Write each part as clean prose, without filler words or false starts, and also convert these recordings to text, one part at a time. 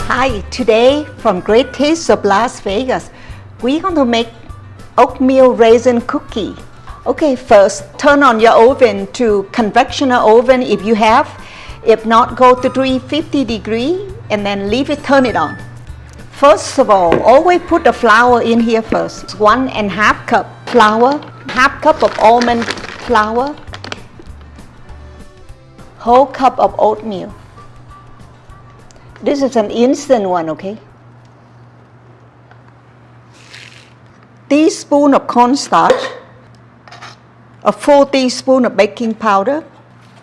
Hi, today from Great Taste of Las Vegas, we're going to make oatmeal raisin cookie. Okay, first turn on your oven to convectional oven if you have. If not, go to 350 degree and then leave it, turn it on. First of all, always put the flour in here first. 1.5 cup flour, half cup of almond flour, whole cup of oatmeal. This is an instant one, okay? Teaspoon of cornstarch, a full teaspoon of baking powder,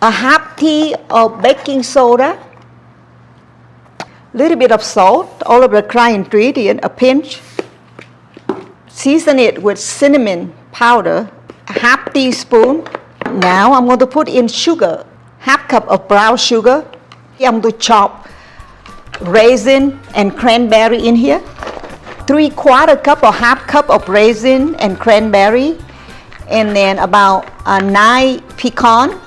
a half tea of baking soda, little bit of salt, all of the dry ingredient, a pinch. Season it with cinnamon powder, a half teaspoon. Now I'm going to put in sugar, half cup of brown sugar. I'm going to chop raisin and cranberry in here. 3/4 cup or half cup of raisin and cranberry, and then about 9 pecan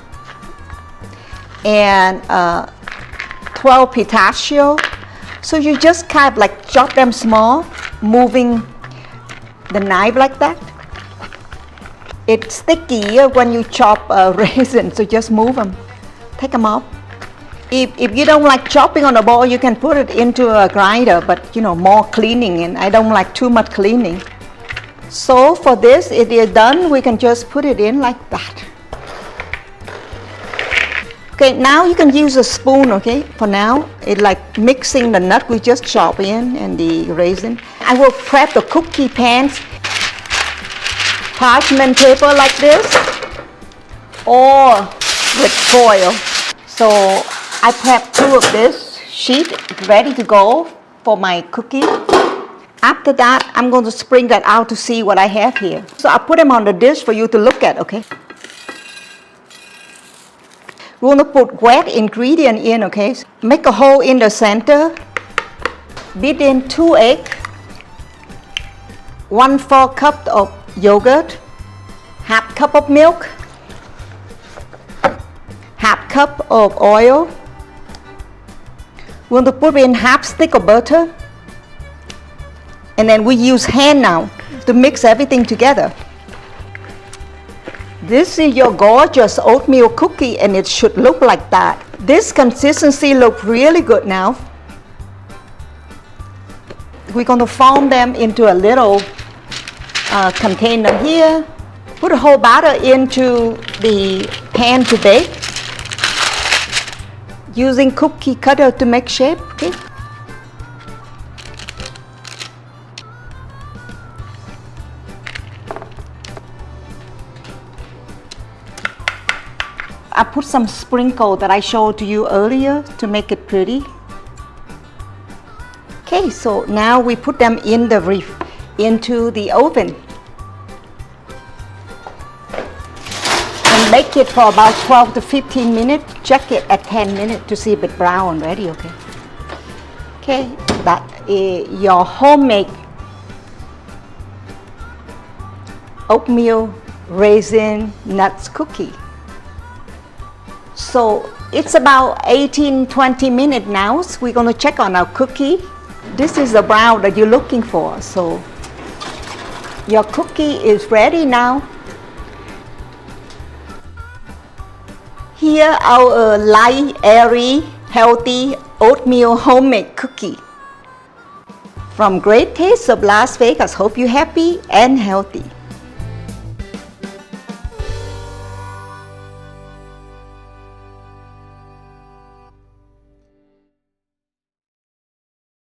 and 12 pistachio. So you just kind of like chop them small, moving the knife like that. It's sticky when you chop raisins, so just move them, take them off. If you don't like chopping on a bowl, you can put it into a grinder, but you know, more cleaning, and I don't like too much cleaning. So for this, if it's done, we can just put it in like that. Okay, now you can use a spoon, okay, for now. It's like mixing the nut we just chop in and the raisin. I will prep the cookie pans, parchment paper like this, or with foil. So I prep 2 of this sheet ready to go for my cookie. After that, I'm going to spread that out to see what I have here. So I'll put them on the dish for you to look at, okay? We're going to put wet ingredient in, okay? Make a hole in the center. Beat in 2 eggs, 1/4 cup of yogurt, half cup of milk, half cup of oil. We're going to put in half stick of butter. And then we use hand now to mix everything together. This is your gorgeous oatmeal cookie, and it should look like that. This consistency looks really good now. We're going to form them into a little container here. Put a whole batter into the pan to bake. Using cookie cutter to make shape, okay? I put some sprinkle that I showed to you earlier to make it pretty. Okay, so now we put them in into the oven. And bake it for about 12 to 15 minutes. Check it at 10 minutes to see if it's brown already, okay? Okay, that is your homemade oatmeal raisin nuts cookie. So it's about 18-20 minutes now. So we're going to check on our cookie. This is the brown that you're looking for. So your cookie is ready now. Here our light, airy, healthy oatmeal homemade cookie. From Great Taste of Las Vegas. Hope you're happy and healthy.